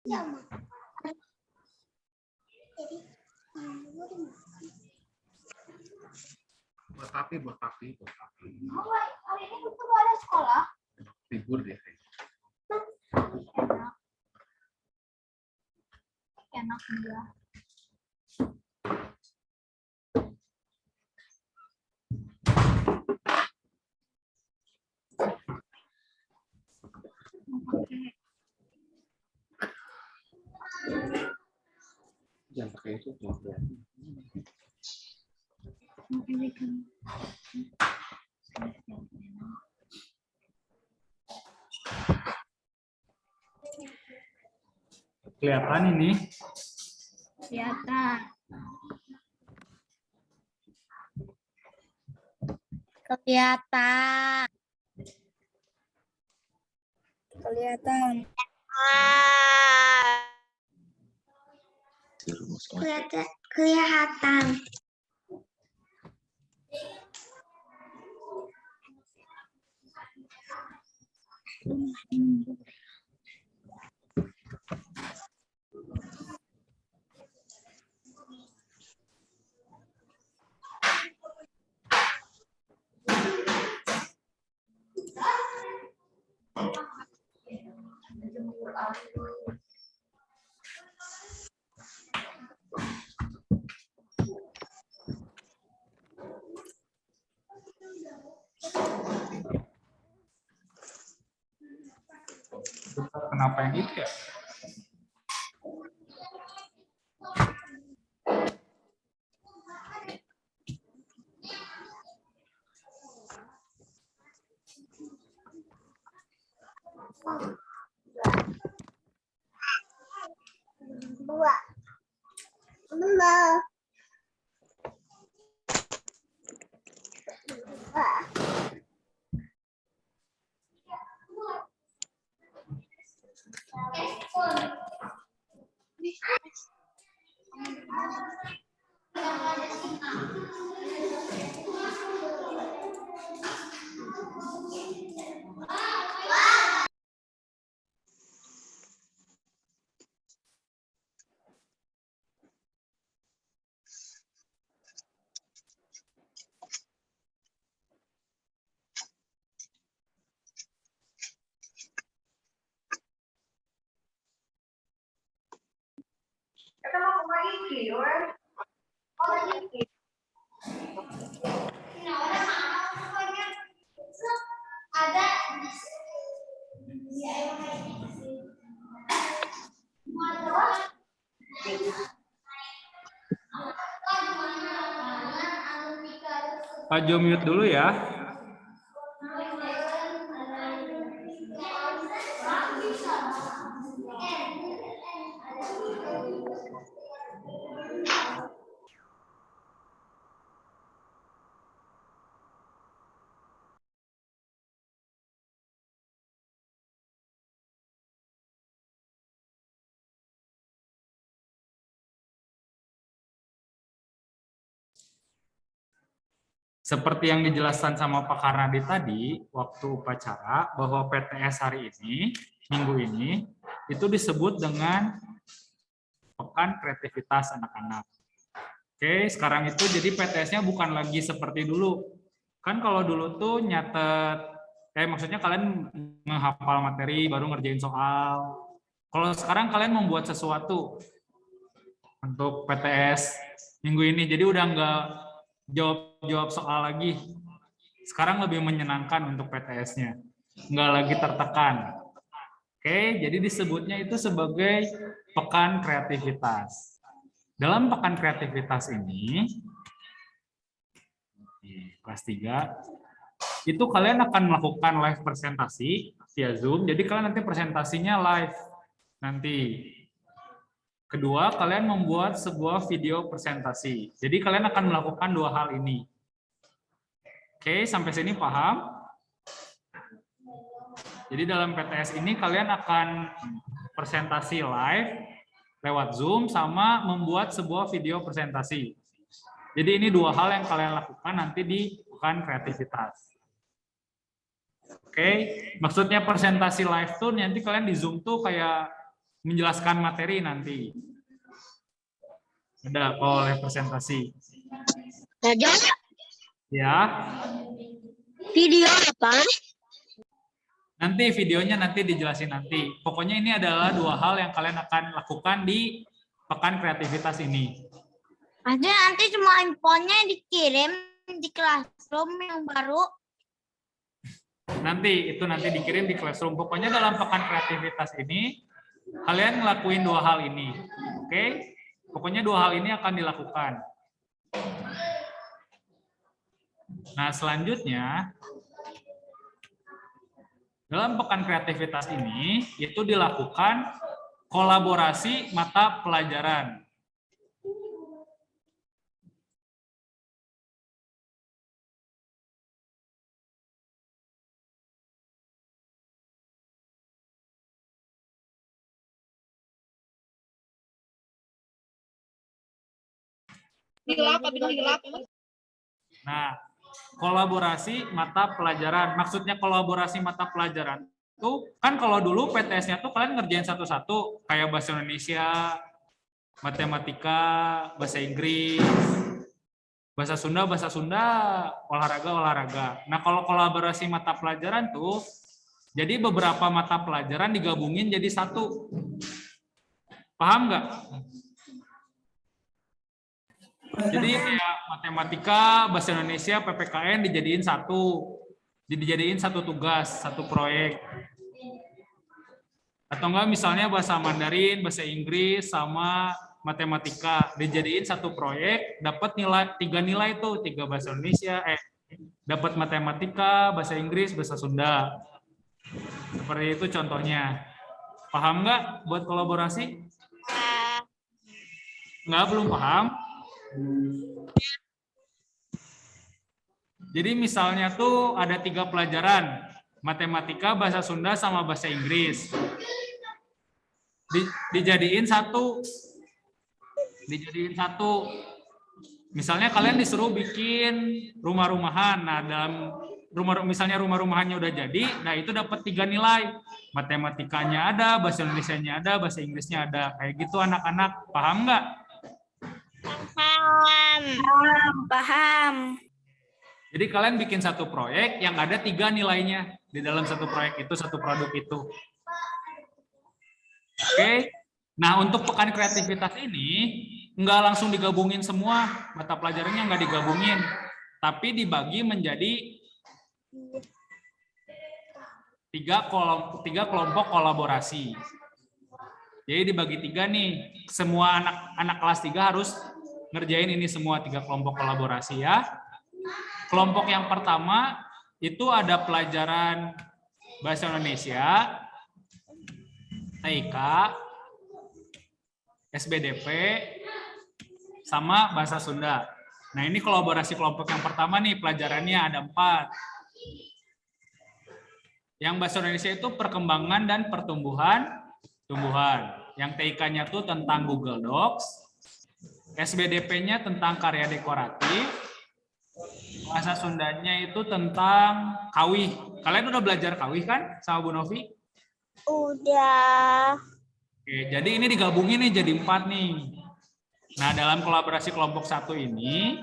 Buat tapi. Hari ini betul ada sekolah. Libur deh. Enak dia. Jangan pakai itu. Kelihatan ini? Kelihatan. Kelihatan. Kelihatan. Kelihatan. Kenapa yang itu ya? Dua. Dua. Kita mau kembali keluar. Ada Pak Jo mute dulu ya. Seperti yang dijelaskan sama Pak Karnadi tadi, waktu upacara, bahwa PTS hari ini, minggu ini, itu disebut dengan Pekan Kreativitas Anak-anak. Oke, sekarang itu jadi PTS-nya bukan lagi seperti dulu. Kan kalau dulu tuh nyatet, maksudnya kalian menghafal materi, baru ngerjain soal. Kalau sekarang kalian membuat sesuatu untuk PTS minggu ini, jadi udah nggak jawab soal lagi. Sekarang lebih menyenangkan untuk PTS-nya. Nggak lagi tertekan. Oke, jadi disebutnya itu sebagai Pekan Kreativitas. Dalam Pekan Kreativitas ini, kelas 3, itu kalian akan melakukan live presentasi via Zoom. Jadi kalian nanti presentasinya live. Nanti. Kedua, kalian membuat sebuah video presentasi. Jadi kalian akan melakukan dua hal ini. Oke, sampai sini paham? Jadi dalam PTS ini kalian akan presentasi live lewat Zoom sama membuat sebuah video presentasi. Jadi ini dua hal yang kalian lakukan nanti di Pekan Kreativitas. Oke, maksudnya presentasi live tuh nanti kalian di Zoom tuh kayak menjelaskan materi nanti. Ada oleh presentasi. Raja, Ya. video apa? Nanti videonya nanti dijelasin nanti. Pokoknya ini adalah 2 hal yang kalian akan lakukan di pekan kreativitas ini. Nanti semua infonya dikirim di Classroom yang baru. Nanti dikirim di Classroom. Pokoknya dalam pekan kreativitas ini kalian ngelakuin 2 hal ini. Oke? Pokoknya 2 hal ini akan dilakukan. Nah, selanjutnya dalam pekan kreativitas ini itu dilakukan kolaborasi mata pelajaran. Nah, kolaborasi mata pelajaran. Maksudnya kolaborasi mata pelajaran itu kan kalau dulu PTS-nya tuh kalian ngerjain satu-satu kayak bahasa Indonesia, matematika, bahasa Inggris, bahasa Sunda, olahraga. Nah, kalau kolaborasi mata pelajaran tuh jadi beberapa mata pelajaran digabungin jadi satu. Paham nggak? Jadi kayak matematika, bahasa Indonesia, PPKN dijadiin satu tugas, satu proyek. Atau enggak misalnya bahasa Mandarin, bahasa Inggris sama matematika dijadiin satu proyek, dapat 3 nilai tuh, 3 bahasa Indonesia, dapat matematika, bahasa Inggris, bahasa Sunda. Seperti itu contohnya. Paham nggak buat kolaborasi? Nggak, belum paham? Jadi misalnya tuh ada 3 pelajaran, matematika, bahasa Sunda, sama bahasa Inggris. Dijadiin satu. Misalnya kalian disuruh bikin rumah-rumahan. Nah, dalam misalnya rumah-rumahannya udah jadi, nah itu dapat 3 nilai. Matematikanya ada, bahasa Indonesianya ada, bahasa Inggrisnya ada. Kayak gitu anak-anak. Paham nggak? Paham. Jadi kalian bikin satu proyek yang ada 3 nilainya di dalam satu proyek itu, satu produk itu. Oke. Nah, untuk pekan kreativitas ini nggak langsung digabungin semua, mata pelajarannya nggak digabungin, tapi dibagi menjadi 3 kelompok kolaborasi. Jadi dibagi 3 nih, semua anak kelas 3 harus ngerjain ini semua 3 kelompok kolaborasi ya. Kelompok yang pertama itu ada pelajaran bahasa Indonesia, TIK, SBDP, sama bahasa Sunda. Nah, ini kolaborasi kelompok yang pertama nih, pelajarannya ada 4. Yang bahasa Indonesia itu perkembangan dan pertumbuhan. Yang TIK-nya tuh tentang Google Docs. SBDP-nya tentang karya dekoratif. Bahasa Sundanya itu tentang kawih. Kalian udah belajar kawih kan sama Bu Novi? Udah. Oke, jadi ini digabungin nih jadi 4 nih. Nah, dalam kolaborasi kelompok 1 ini,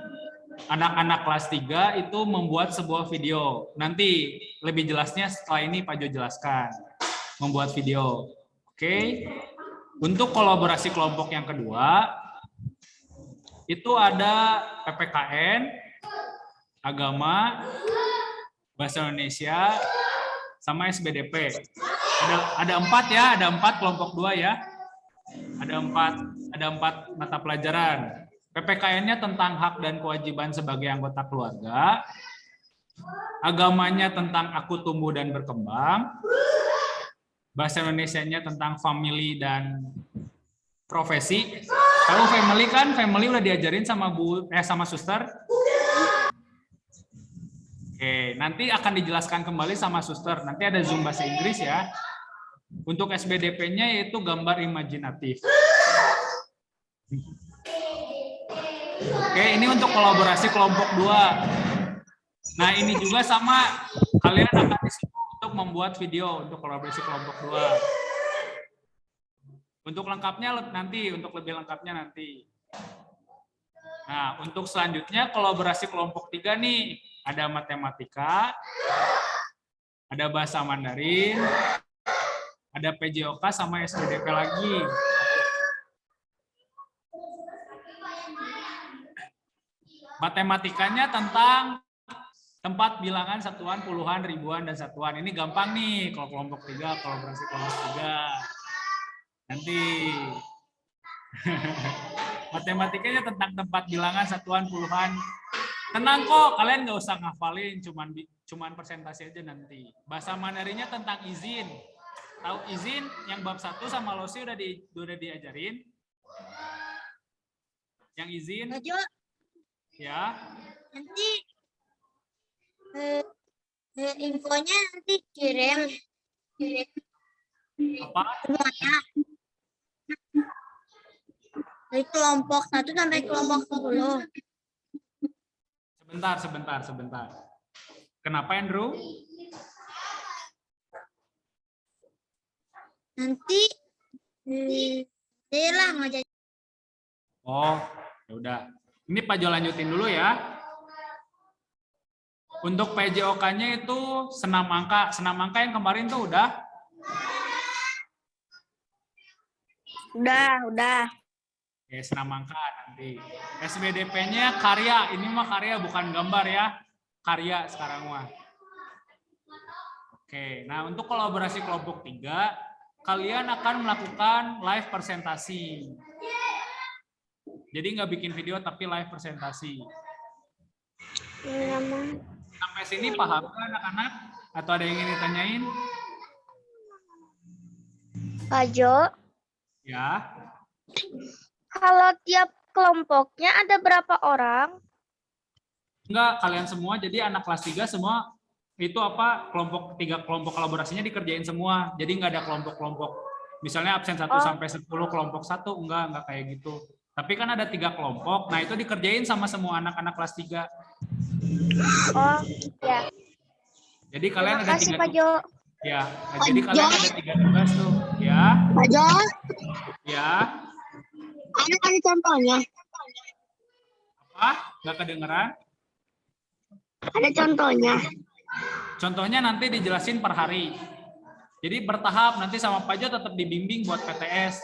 anak-anak kelas 3 itu membuat sebuah video. Nanti lebih jelasnya setelah ini Pak Jo jelaskan. Membuat video. Oke. Untuk kolaborasi kelompok yang kedua, itu ada PPKN, agama, bahasa Indonesia, sama SBDP. Ada 4 ya, ada 4 kelompok 2 ya. Ada 4 mata pelajaran. PPKN-nya tentang hak dan kewajiban sebagai anggota keluarga. Agamanya tentang aku tumbuh dan berkembang. Bahasa Indonesianya tentang family dan profesi. Tahu family kan? Family udah diajarin sama sama suster. Oke, nanti akan dijelaskan kembali sama suster. Nanti ada Zoom bahasa Inggris ya. Untuk SBDP-nya yaitu gambar imajinatif. Oke, ini untuk kolaborasi kelompok 2. Nah, ini juga sama, kalian akan disuruh untuk membuat video untuk kolaborasi kelompok 2. Untuk lengkapnya nanti, untuk lebih lengkapnya nanti. Nah, untuk selanjutnya kolaborasi kelompok 3 nih. Ada matematika, ada bahasa Mandarin, ada PJOK sama SPDP lagi. Matematikanya tentang tempat bilangan satuan, puluhan, ribuan, dan satuan. Ini gampang nih kalau kelompok 3, kolaborasi kelompok 3. Nanti. Matematikanya tentang tempat bilangan satuan, puluhan. Tenang kok, kalian nggak usah ngafalin, cuman presentasi aja nanti. Bahasa Mandarinnya tentang izin. Tahu izin yang bab 1 sama losi udah diajarin? Yang izin? Pajo, Ya. nanti infonya nanti kirim Apa? semuanya dari kelompok 1 sampai kelompok 10. Sebentar. Kenapa, Andrew? Nanti saya lah ngajar. Oh, ya udah. Ini Pak Jo lanjutin dulu ya. Untuk PJOK-nya itu senam angka. Senam angka yang kemarin tuh udah? Udah. Oke, senam angka nanti. SBDP-nya karya. Ini mah karya bukan gambar ya. Karya sekarang mah. Oke, nah untuk kolaborasi kelompok 3, kalian akan melakukan live presentasi. Jadi nggak bikin video tapi live presentasi. Sampai sini paham kan anak-anak? Atau ada yang ingin ditanyain? Pajo, Ya. kalau tiap kelompoknya ada berapa orang? Enggak, kalian semua. Jadi anak kelas 3 semua itu apa? Kelompok 3 kelompok kolaborasinya dikerjain semua. Jadi nggak ada kelompok-kelompok. Misalnya absen 1 sampai 10 kelompok 1, enggak kayak gitu. Tapi kan ada 3 kelompok. Nah, itu dikerjain sama semua anak-anak kelas 3. Oh, ya. Jadi kalian Terima ada kasih, 3 Pajo. ya. Jadi kalian ada 3 tugas tuh, ya. Pajo, Ya. ada contohnya. Apa? Nggak kedengeran? Ada contohnya. Contohnya nanti dijelasin per hari. Jadi bertahap, nanti sama Pak Jo tetap dibimbing buat PTS.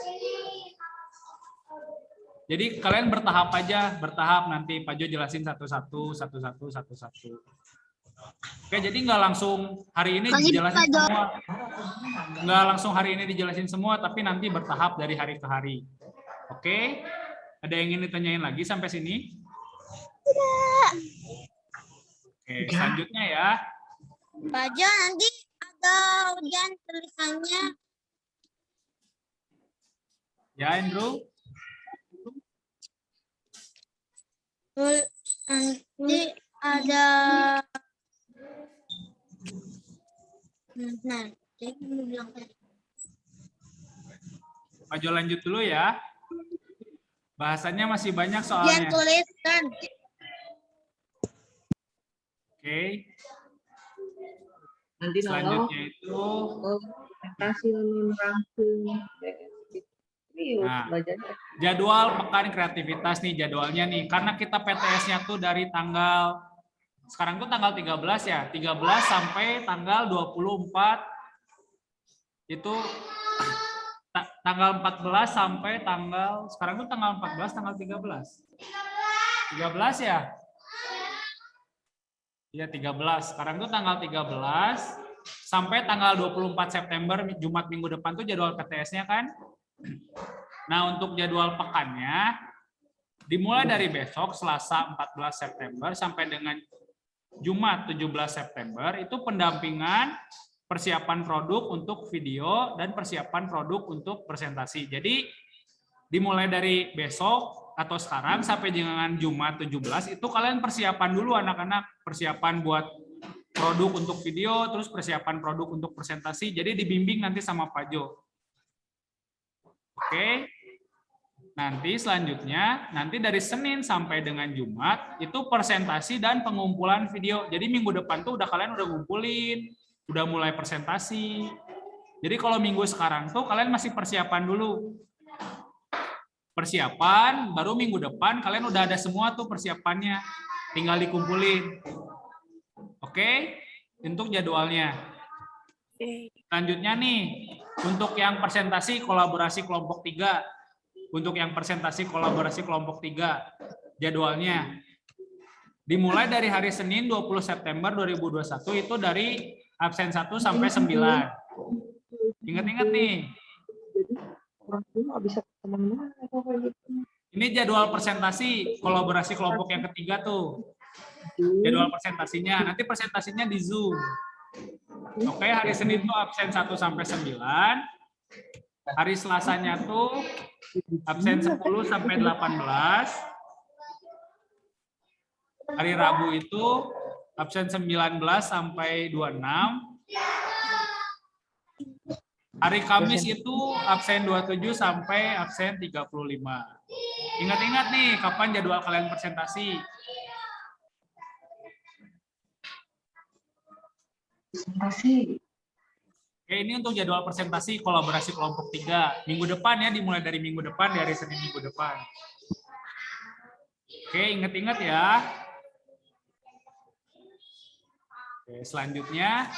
Jadi kalian bertahap aja, bertahap nanti Pak Jo jelasin satu-satu. Oke, jadi nggak langsung hari ini dijelasin semua. Nggak langsung hari ini dijelasin semua, tapi nanti bertahap dari hari ke hari. Oke? Ada yang ingin ditanyain lagi sampai sini? Oke, selanjutnya ya. Pajo, nanti ada ujian tulisannya. Ya, Andrew. Nanti ada. Nah, jadi mau bilang tadi. Pak Jo lanjut dulu ya. Bahasanya masih banyak Ujian soalnya. tulisan. Oke. Nanti Selanjutnya itu presentasi merangkum. Nah, jadwal pekan kreativitas nih jadwalnya nih. Karena kita PTS-nya tuh dari tanggal sekarang tuh tanggal 13 ya. 13 sampai tanggal 24 itu tanggal 14 sampai tanggal sekarang tuh tanggal 14 tanggal 13. 13 ya? Iya 13. Sekarang tuh tanggal 13 sampai tanggal 24 September Jumat minggu depan tuh jadwal PTS-nya kan? Nah, untuk jadwal pekannya dimulai dari besok Selasa 14 September sampai dengan Jumat 17 September itu pendampingan persiapan produk untuk video dan persiapan produk untuk presentasi. Jadi dimulai dari besok atau sekarang sampai dengan Jumat 17 itu kalian persiapan dulu anak-anak, persiapan buat produk untuk video, terus persiapan produk untuk presentasi. Jadi dibimbing nanti sama Pak Jo. Oke. Nanti selanjutnya, nanti dari Senin sampai dengan Jumat, itu presentasi dan pengumpulan video. Jadi minggu depan tuh kalian udah ngumpulin, udah mulai presentasi. Jadi kalau minggu sekarang tuh kalian masih persiapan dulu. persiapan, baru minggu depan kalian udah ada semua tuh persiapannya. Tinggal dikumpulin. Oke? Untuk jadwalnya. Selanjutnya nih, untuk yang presentasi kolaborasi kelompok 3. Untuk yang presentasi kolaborasi kelompok 3, jadwalnya. Dimulai dari hari Senin 20 September 2021 itu dari absen 1 sampai 9. Ingat-ingat nih. Orang tua nggak bisa kemana-mana kalau kayak gitu. Ini jadwal presentasi kolaborasi kelompok yang ketiga tuh. Jadwal presentasinya. Nanti presentasinya di Zoom. Oke, hari Senin tuh absen 1 sampai 9. Hari Selasanya tuh absen 10 sampai 18. Hari Rabu itu absen 19 sampai 26. Hari Kamis itu absen 27 sampai absen 35. Ingat-ingat nih kapan jadwal kalian presentasi. Presentasi. Oke, ini untuk jadwal presentasi kolaborasi kelompok 3. Minggu depan ya, dimulai dari minggu depan, dari Senin minggu depan. Oke, ingat-ingat ya. Oke, selanjutnya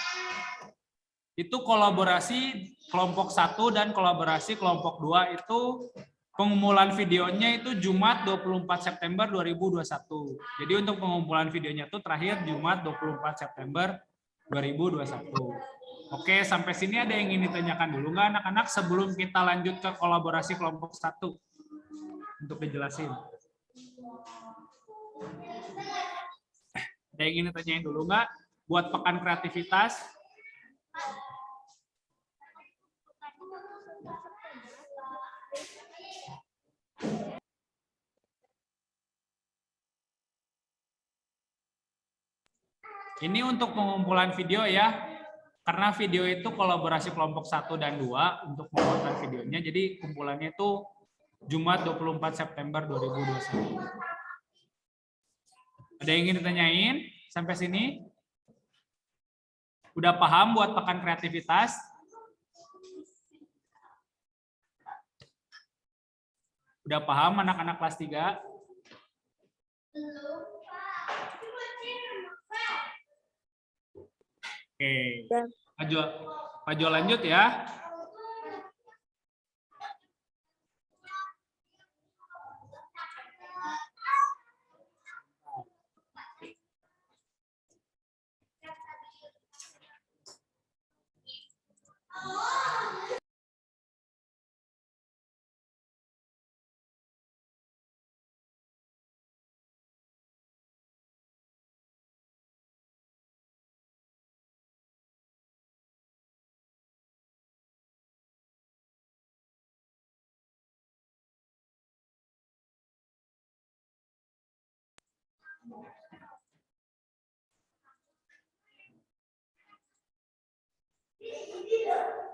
itu kolaborasi kelompok 1 dan kolaborasi kelompok 2 itu pengumpulan videonya itu Jumat 24 September 2021. Jadi untuk pengumpulan videonya itu terakhir Jumat 24 September 2021. Oke, sampai sini ada yang ingin ditanyakan dulu nggak anak-anak sebelum kita lanjut ke kolaborasi kelompok 1 untuk dijelasin? Ada yang ingin ditanyain dulu nggak buat pekan kreativitas? Ini untuk pengumpulan video ya. Karena video itu kolaborasi kelompok 1 dan 2 untuk pembuatan videonya. Jadi kumpulannya itu Jumat 24 September 2021. Ada yang ingin ditanyain sampai sini? Udah paham buat pekan kreativitas? Udah paham anak-anak kelas 3? Oke, Pak Jo lanjut ya.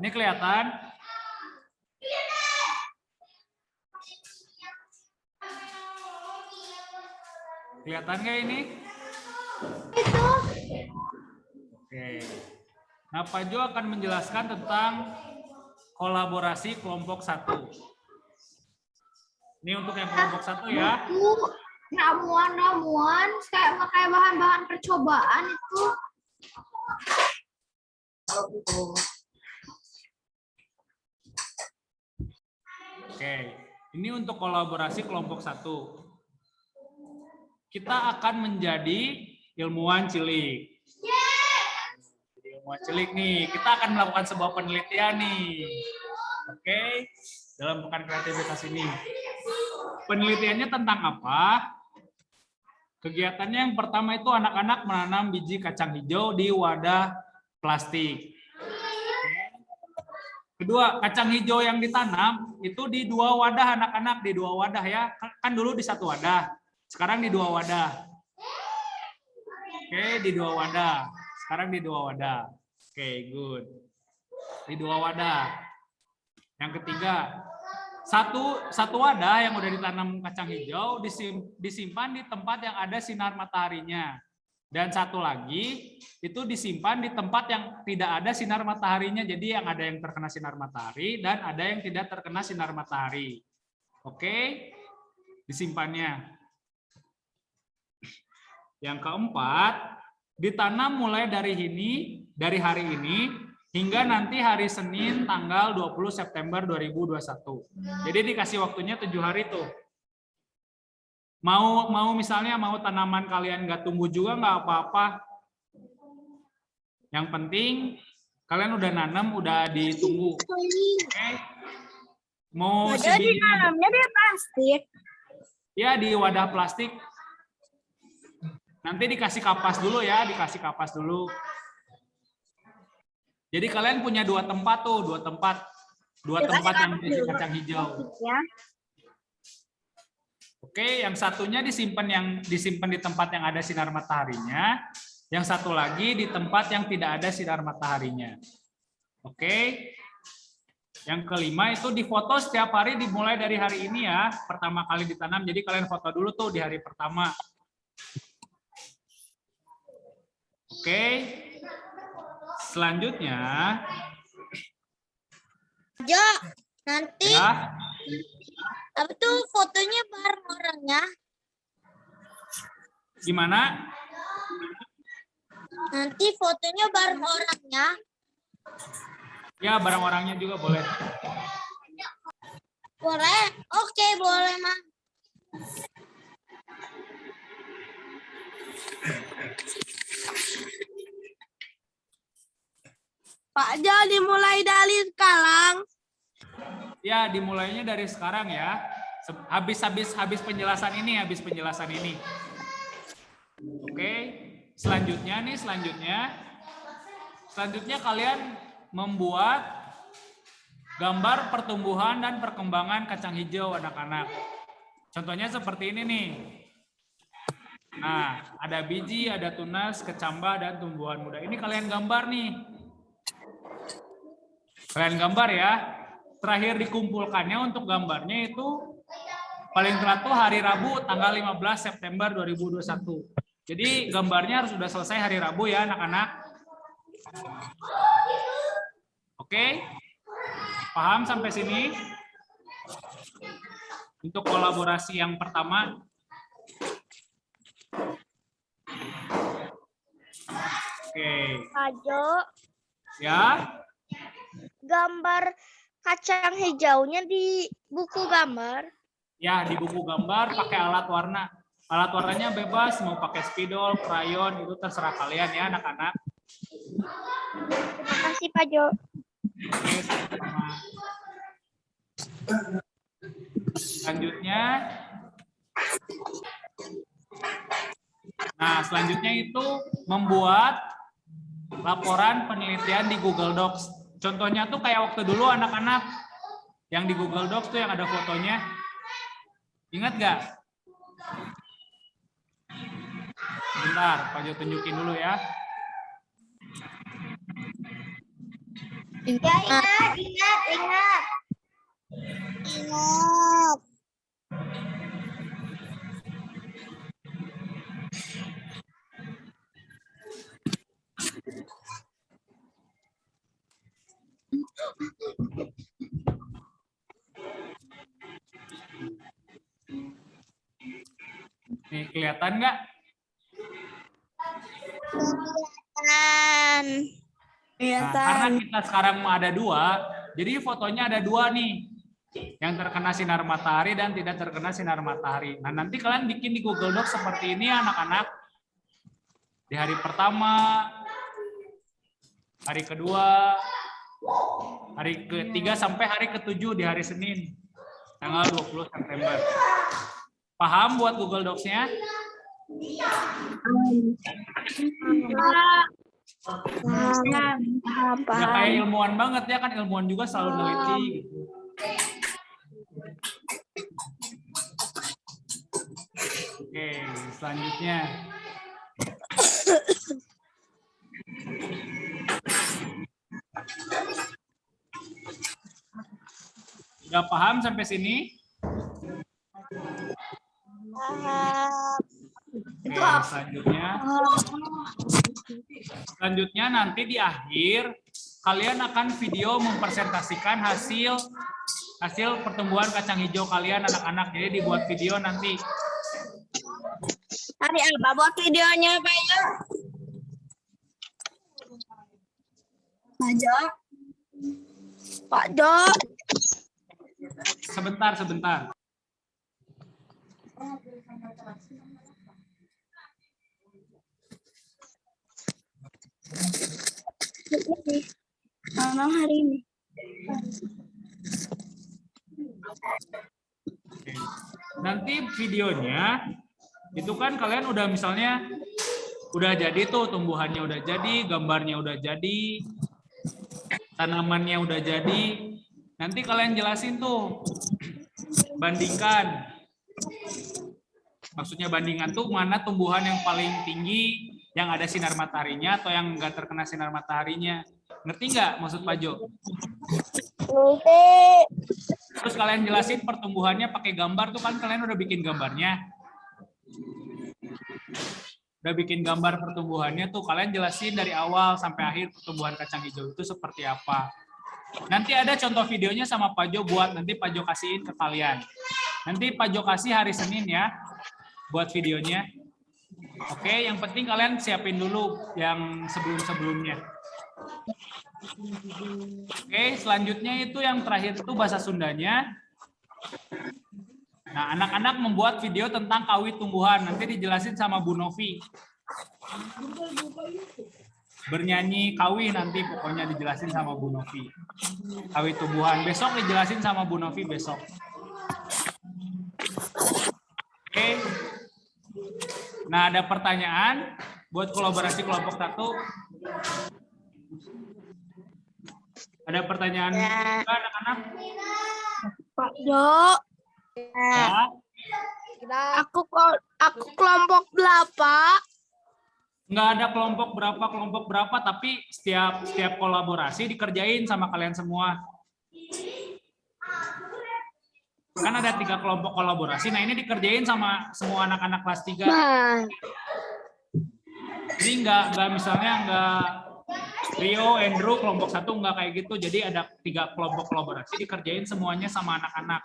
Ini kelihatan? Kelihatan nggak ini? Itu. Oke. Nah, Pak Jo akan menjelaskan tentang kolaborasi kelompok 1. Ini untuk yang kelompok 1 ya. Ramuan kayak bahan-bahan percobaan itu. Oke, ini untuk kolaborasi kelompok 1. Kita akan menjadi ilmuwan cilik. Jadi ilmuwan cilik nih, kita akan melakukan sebuah penelitian nih. Oke, dalam pekan kreativitas ini. Penelitiannya tentang apa? Kegiatannya yang pertama itu anak-anak menanam biji kacang hijau di wadah plastik. Kedua, kacang hijau yang ditanam itu di 2 wadah anak-anak, di 2 wadah ya. Kan dulu di 1 wadah, sekarang di 2 wadah. Oke, di 2 wadah. Sekarang di 2 wadah. Oke, good. Di 2 wadah. Yang ketiga, satu wadah yang udah ditanam kacang hijau disimpan di tempat yang ada sinar mataharinya. Dan satu lagi itu disimpan di tempat yang tidak ada sinar mataharinya. Jadi yang ada yang terkena sinar matahari dan ada yang tidak terkena sinar matahari. Oke, disimpannya. Yang keempat, ditanam mulai dari hari ini hingga nanti hari Senin tanggal 20 September 2021. Jadi dikasih waktunya 7 hari tuh. Mau misalnya mau tanaman kalian nggak tumbuh juga nggak apa-apa. Yang penting kalian udah nanam, udah ditunggu. Oke. Mau si Jadi bijinya tanamnya di plastik. ya di wadah plastik. Nanti dikasih kapas dulu ya, dikasih kapas dulu. Jadi kalian punya dua tempat tuh, dua tempat yang berisi kacang hijau. Ya. Oke, yang satunya disimpan di tempat yang ada sinar mataharinya, yang satu lagi di tempat yang tidak ada sinar mataharinya. Oke. Yang kelima itu difoto setiap hari dimulai dari hari ini ya, pertama kali ditanam. Jadi kalian foto dulu tuh di hari pertama. Oke. Selanjutnya Jo, nanti ya, apa tuh fotonya bareng orangnya? gimana? Nanti fotonya bareng orangnya. Ya, barang orangnya juga boleh. Boleh? Oke, boleh, Ma. Pak Jo, dimulai dari sekarang. Ya, dimulainya dari sekarang ya. Habis penjelasan ini, Oke. Selanjutnya kalian membuat gambar pertumbuhan dan perkembangan kacang hijau anak-anak. Contohnya seperti ini nih. Nah, ada biji, ada tunas, kecambah, dan tumbuhan muda. Ini kalian gambar nih. Kalian gambar ya. Terakhir dikumpulkannya untuk gambarnya itu paling telat tuh hari Rabu tanggal 15 September 2021. Jadi gambarnya harus sudah selesai hari Rabu ya anak-anak. Oke? Paham sampai sini? Untuk kolaborasi yang pertama. Oke. Pak Jo, Ya. gambar kacang hijaunya di buku gambar. Ya, di buku gambar pakai alat warna. Alat warnanya bebas, mau pakai spidol, krayon, itu terserah kalian ya anak-anak. Terima kasih Pak Jo. Oke, sama-sama. Selanjutnya itu membuat laporan penelitian di Google Docs. Contohnya tuh kayak waktu dulu anak-anak yang di Google Docs tuh yang ada fotonya. Ingat nggak? Bentar, Pak Jo tunjukin dulu ya. Ya, ingat. Nih, kelihatan nggak? Nah, karena kita sekarang ada dua, jadi fotonya ada dua nih. Yang terkena sinar matahari dan tidak terkena sinar matahari. Nah, nanti kalian bikin di Google Docs seperti ini anak-anak. Di hari pertama, hari kedua, hari ketiga sampai hari ketujuh di hari Senin, tanggal 20 September. Paham buat Google Docs-nya? Ya kayak ilmuwan banget ya kan, ilmuwan juga selalu neliti gitu. Oke, selanjutnya. Udah paham sampai sini? Oke, selanjutnya nanti di akhir kalian akan video mempresentasikan hasil hasil pertumbuhan kacang hijau kalian anak-anak. Jadi dibuat video nanti. Hari apa buat videonya, Pak Jo? Pak Jo. Pak Jo. Sebentar. Mana hari ini? Oke. Nanti videonya itu kan kalian udah misalnya udah jadi tuh tumbuhannya udah jadi, gambarnya udah jadi, tanamannya udah jadi. Nanti kalian jelasin tuh, bandingkan. Maksudnya bandingan tuh mana tumbuhan yang paling tinggi, yang ada sinar mataharinya atau yang enggak terkena sinar mataharinya. Ngerti nggak maksud Pak Jo? Terus kalian jelasin pertumbuhannya pakai gambar tuh kan kalian udah bikin gambarnya. Udah bikin gambar pertumbuhannya tuh kalian jelasin dari awal sampai akhir pertumbuhan kacang hijau itu seperti apa. Nanti ada contoh videonya sama Pak Jo buat nanti Pak Jo kasihin ke kalian. Nanti Pak Jo kasih hari Senin ya buat videonya. Oke, yang penting kalian siapin dulu yang sebelum-sebelumnya. Oke, selanjutnya itu yang terakhir itu bahasa Sundanya. Nah, anak-anak membuat video tentang kawit tumbuhan. Nanti dijelasin sama Bu Novi. Bernyanyi kawih nanti pokoknya dijelasin sama Bu Novi. Kawit tumbuhan. Besok dijelasin sama Bu Novi besok. Oke. Nah, ada pertanyaan buat kolaborasi kelompok 1. Ada pertanyaan anak-anak? Pak Jo. Ya. Aku kelompok berapa? Nggak ada kelompok berapa, tapi setiap kolaborasi dikerjain sama kalian semua. Kan ada 3 kelompok kolaborasi, nah ini dikerjain sama semua anak-anak kelas 3. Jadi nggak misalnya nggak Rio, Andrew, kelompok 1 nggak kayak gitu. Jadi ada 3 kelompok kolaborasi dikerjain semuanya sama anak-anak.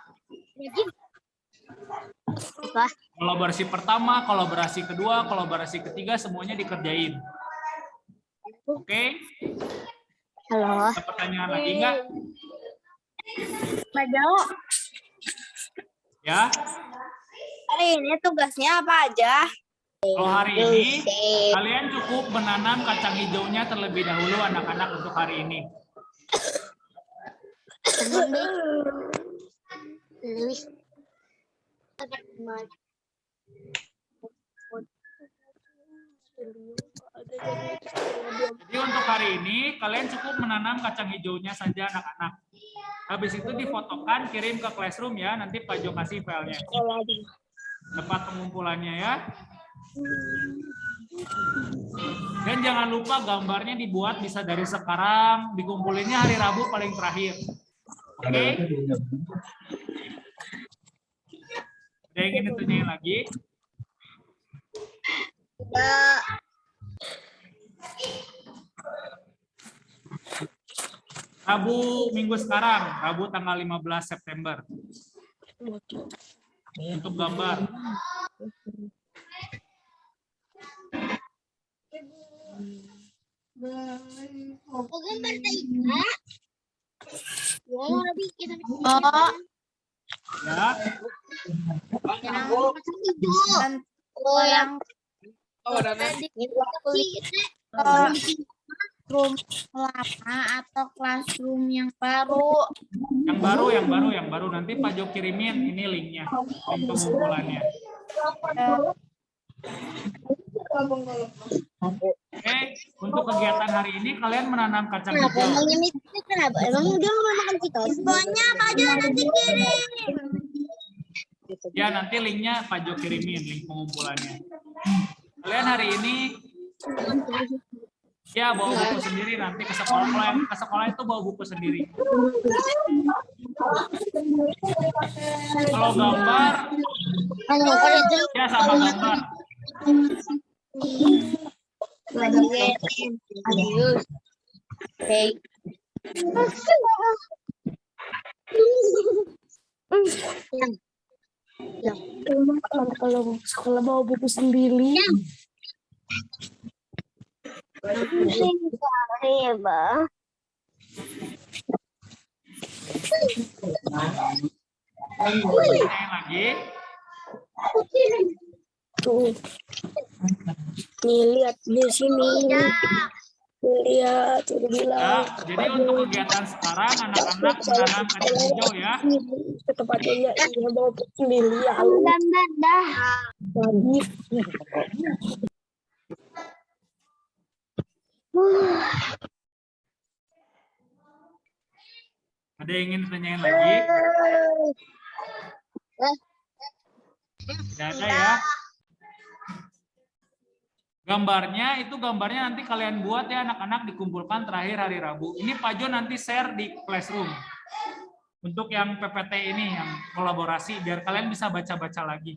Kolaborasi pertama, kolaborasi kedua, kolaborasi ketiga semuanya dikerjain. Oke? Halo. Ada pertanyaan lagi nggak? Pak Jo. Ya? Hari ini tugasnya apa aja? Kalau hari ini, kalian cukup menanam kacang hijaunya terlebih dahulu anak-anak untuk hari ini. Jadi untuk hari ini, kalian cukup menanam kacang hijaunya saja anak-anak. Habis itu difotokan, kirim ke classroom ya. Nanti Pak Jo kasih filenya. Tempat pengumpulannya ya. Dan jangan lupa gambarnya dibuat bisa dari sekarang, dikumpulinnya hari Rabu paling terakhir. Oke? Ada yang ingin ditanyain lagi? Rabu minggu sekarang, Rabu tanggal 15 September. Untuk gambar. Room lama atau classroom yang baru? Yang baru nanti Pak Jo kirimin ini linknya, link pengumpulannya. Oke, untuk kegiatan hari ini kalian menanam kacang hijau. Emang dia mau makan kita? Semuanya Pak Jo nanti kirim. Ya, nanti linknya Pak Jo kirimin, link pengumpulannya. Kalian hari ini ya bawa buku sendiri nanti ke sekolah. Kalau yang ke sekolah itu bawa buku sendiri. Kalau gambar, ya sama gambar. Kalau sekolah bawa buku sendiri. Tanyain lagi. Tuh. Nih lihat di sini. Lihat, udah bilang. Ya, jadi untuk kegiatan sekarang anak-anak menanam kacang hijau ya. Tempatnya iya bawa buku sendiri ya. Gambar dah. Lagi. Ada yang ingin ditanyain lagi? Tidak ada ya. Gambarnya nanti kalian buat ya anak-anak, dikumpulkan terakhir hari Rabu. Ini Pak Jo nanti share di Classroom. Untuk yang PPT ini, yang kolaborasi, biar kalian bisa baca-baca lagi.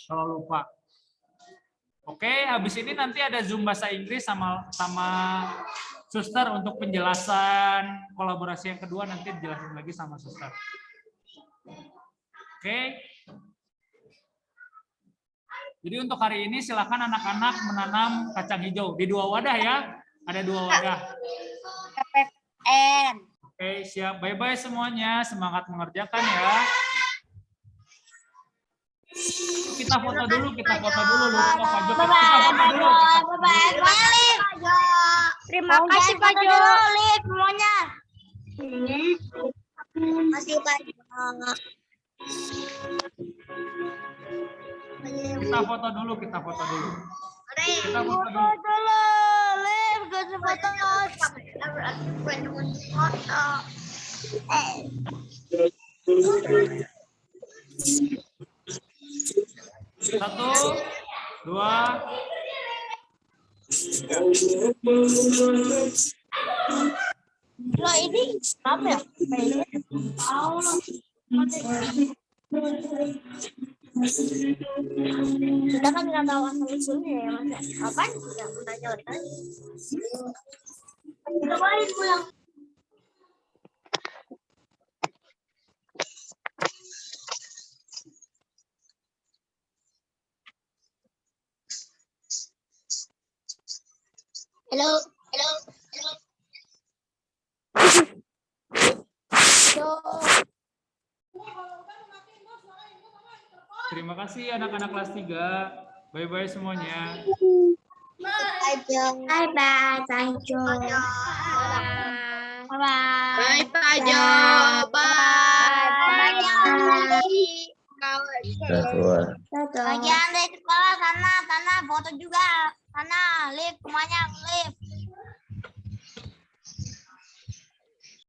Kalau lupa. Oke, habis ini nanti ada Zoom bahasa Inggris sama Suster untuk penjelasan kolaborasi yang kedua, nanti dijelasin lagi sama Suster. Oke. Jadi untuk hari ini silakan anak-anak menanam kacang hijau di 2 wadah ya. Ada 2 wadah. PPN. Oke, siap. Bye-bye semuanya. Semangat mengerjakan ya. Kita foto dulu. Lupa Pak Jo. Kita foto dulu. Terima kasih Pak Jo. Semuanya. Masih Pak. Kita foto dulu. Kita foto dulu. Satu, 2. Loh ini apa ya? Kita kan nggak tahu asal usulnya ya Mas. Apa? Nggak pernah nyoba. Cobain pulang. Halo. Terima kasih anak-anak kelas 3. Bye-bye semuanya. Bye bye, Pak Jo. Bye bye, Pak Jo. Bagian dari sekolah sana foto juga. Sana, lift semuanya, lift.